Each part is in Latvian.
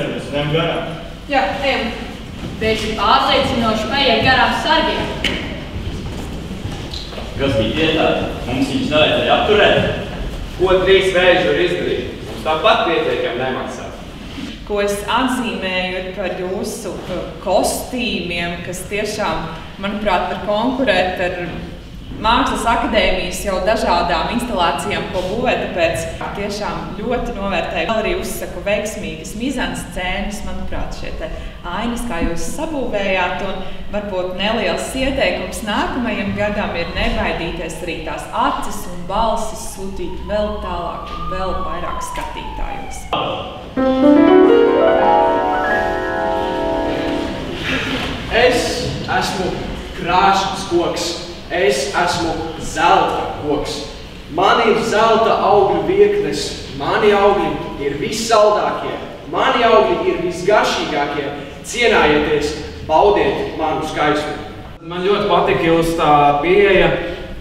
mēs ejam garām. Jā, ejam. Bēgļi pārliecinoši paiet garām sargiem. Kas bija tie tādi? Mums viņus nevajadzēja apturēt. Ko 3 vēži var izdarīt? Mums tāpat pietiekami nemaksā. Ko es atzīmēju par jūsu kostīmiem, kas tiešām, manuprāt, var konkurēt ar Mākslas akadēmijas jau dažādām instalācijām, ko būvē, tāpēc tiešām ļoti novērtēju. Vēl arī uzsaku veiksmīgas mizanscēnas, manuprāt, šie te ainas, kā jūs sabūvējāt, un varbūt neliels ieteikums nākamajam gadam ir nebaidīties arī tās acis un balsis sūtīt vēl tālāk un vēl vairāk skatītājos. Es esmu krāšņs koks. Es esmu zelta koks. Man ir zelta augļu virknes. Mani augļi ir vissaldākie. Mani augļi ir visgaršīgākie. Cienājieties, baudiet manu skaistību. Man ļoti patika jūsu tā pieeja,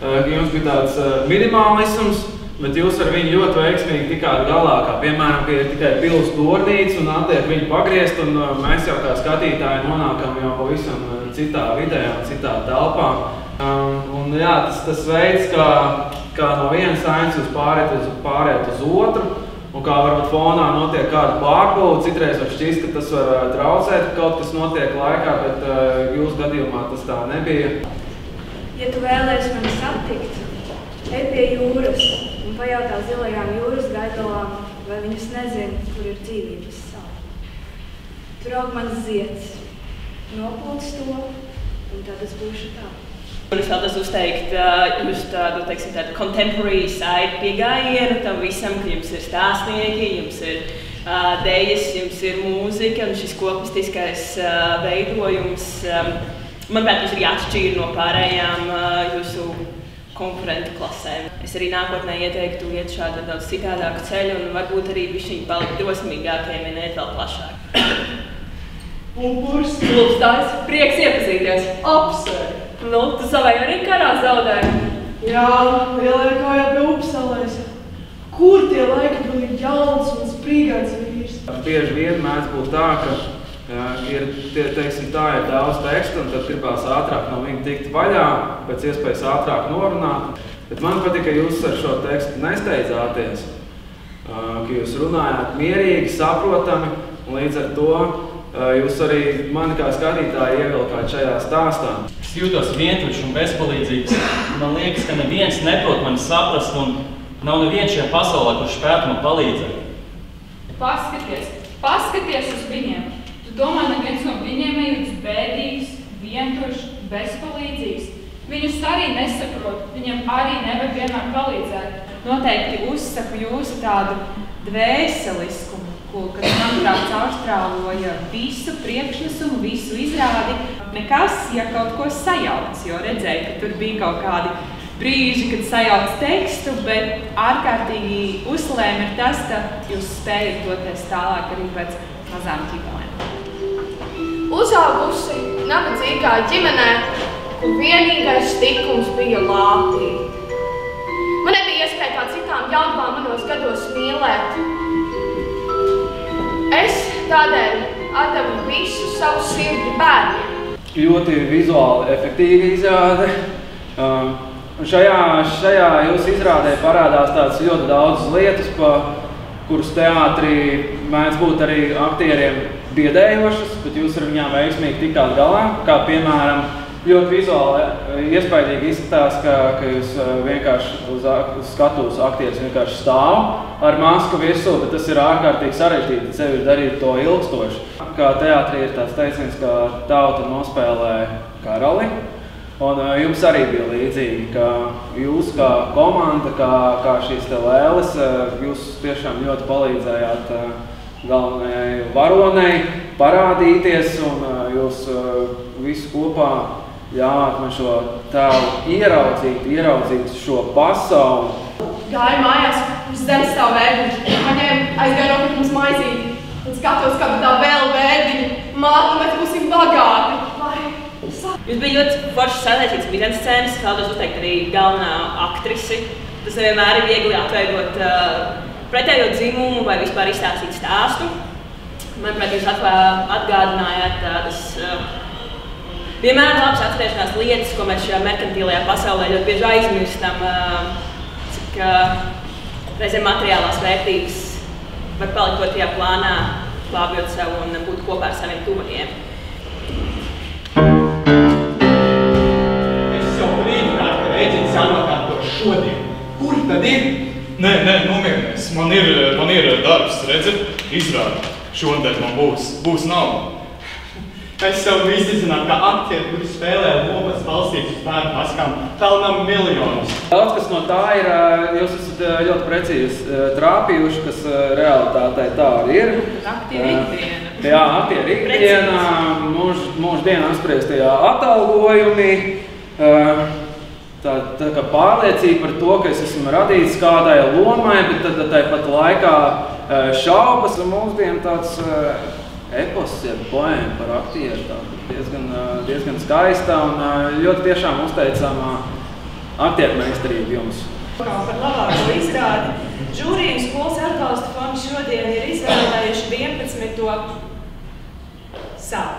ka jums bija tāds minimālisms, bet jūs ar viņu ļoti veiksmīgi tikāt galā, kā piemēram, ka ir tikai pils tornīts un atliek viņu pagriezt, un mēs jau kā skatītāji nonākam jau pavisam citā vidē un citā telpā. Un jā, tas veids, kā no vienas ainas jūs pāriet uz otru, un kā varbūt fonā notiek kāda pārbauda, citreiz var šķist, ka tas var traucēt, ka kaut kas notiek laikā, bet jūsu gadījumā tas tā nebija. Ja tu vēlies mani satikt, ej pie jūras un pajautā zilajām jūras gaigalām, vai viņas nezina, kur ir dzīvības sala. Tur aug mans zieds, nopūc to, un tad es būšu tā. Es vēlos uzteikt jūs tādu contemporary side piegājienu tam visam, ka jums ir stāstnieki, jums ir dejas, jums ir mūzika un šis kopistiskais veidojums. Manuprāt, jūs ir jāatšķīra no pārējām jūsu konkurentu klasēm. Es arī nākotnē ieteiktu iet šādu daudz citādāku ceļu un varbūt arī bišķiņ palikt drosmīgākiem, ja neiet vēl plašāk. Upurs, klubstājs, prieks iepazīties. Apsver! Nu, tu savai arī karā zaudēji? Jā, lielajā kājā pie Upsalēs. Kur tie laiki bija jauns un sprīgāns vīrs? Bieži vien mēdz būt tā, ka ir daudz tekstu, un tad gribās ātrāk no viņa tikt vaļā, pēc iespējas ātrāk norunāt. Bet man patīk, ka jūs ar šo tekstu nesteidzāties, ka jūs runājāt mierīgi, saprotami, un līdz ar to jūs arī mani kā skatītāji ievilkāt šajā stāstā. Es jūtos vientuļš un bezpalīdzīgs. Man liekas, ka neviens neprot mani saprast un nav neviens šajā pasaulē, kurš spētu man palīdzēt. Paskaties uz viņiem. Tu domā, neviens no viņiem ir bēdīgs, vientuļš, bezpalīdzīgs. Viņus arī nesaprot, viņam arī nevar vienmēr palīdzēt. Noteikti uzsaku jūsu tādu dvēseliskumu, kas, manuprāt, caurstrāvoja visu priekšnesumu, visu izrādi. Nekas, ja kaut ko sajauc, jo redzēju, ka tur bija kaut kādi brīži, kad sajauc tekstu, bet ārkārtīgi uzlēma ir tas, ka jūs spējat doties tālāk arī pēc mazām ķibelēm. Uzaugusi nabadzīgā ģimenē, kur vienīgais tikums bija lāpīgi. Man nebija iespēja kā citām jaunumām manos gados mīlēt. Es tādēļ atdevu visu savu sirdi bērniem. Ļoti vizuāli efektīva izrāde. Šajā jūsu izrādē parādās tādas ļoti daudzas lietas, kuras teātrī mēdz būt arī aktieriem biedējošas, bet jūs ar viņām veiksmīgi tikāt galā. Kā piemēram, ļoti vizuāli iespaidīgi izskatās, ka jūs vienkārši uz skatuves aktieris vienkārši stāv ar masku virsū, bet tas ir ārkārtīgi sarežģīti, sevi ir darīt to ilgstoši. Kā teātrī ir tāds teiciens, ka tauta nospēlē karali, un jums arī bija līdzīgi, ka jūs kā komanda, kā šīs te lēles, jūs tiešām ļoti palīdzējāt galvenajai varonei parādīties, un jūs visu kopā ļāvāt man šo tēlu ieraudzīt šo pasauli. Gāju mājās, uz zemes savu vērdiņu, paņēmu aizgāju nopirkt mums maizīti, un skatos, kā tā vēl vērdiņu. Māte, mēs būsim bagāti. Jūs bija ļoti forši sarežģīts mizanscēnas, vēlos uzteikt arī galvenā aktrisi. Tas nevienmēr ir viegli atveidot pretējo dzimumu vai vispār izstāstīt stāstu. Manuprāt, jūs atgādinājāt tādas vienmēr labas atcerēšanās lietas, ko mēs šajā merkantīlajā pasaulē ļoti bieži aizmirstam, cik reizēm materiālās vērtības var palikt otrajā plānā, glābjot sev un būt kopā ar saviem tuvajiem. Es jau brīdināju, ka rēķins jānokārto šodien. Kur tad ir? Nē, nomierinies. Man ir darbs, redzat, izrāda. Šodien man būs nauda. Es jau visi zinām, ka aktieri, kuri spēlē lomas balstītas uz bērnu paskām, pelnām miljonus. Daudz kas no tā ir, jūs esat ļoti precīzi trāpījuši, kas realitātei tā arī ir. Aktīva ikdiena. Jā, aktīva ikdiena, mūždienu apspriestajā atalgojumi. Tā kā pārliecība par to, ka es esmu radīts kādai lomai, bet tad tāpat laikā šaubas un mūsdienu tāds epos, jeb poēma par aktieru, diezgan skaista un ļoti tiešām uzteicama aktiermeistarība jums. Par labāko izrādi. Žūrija un skolas atbalsta fondi šodien ir izvēlējuši 11. savu.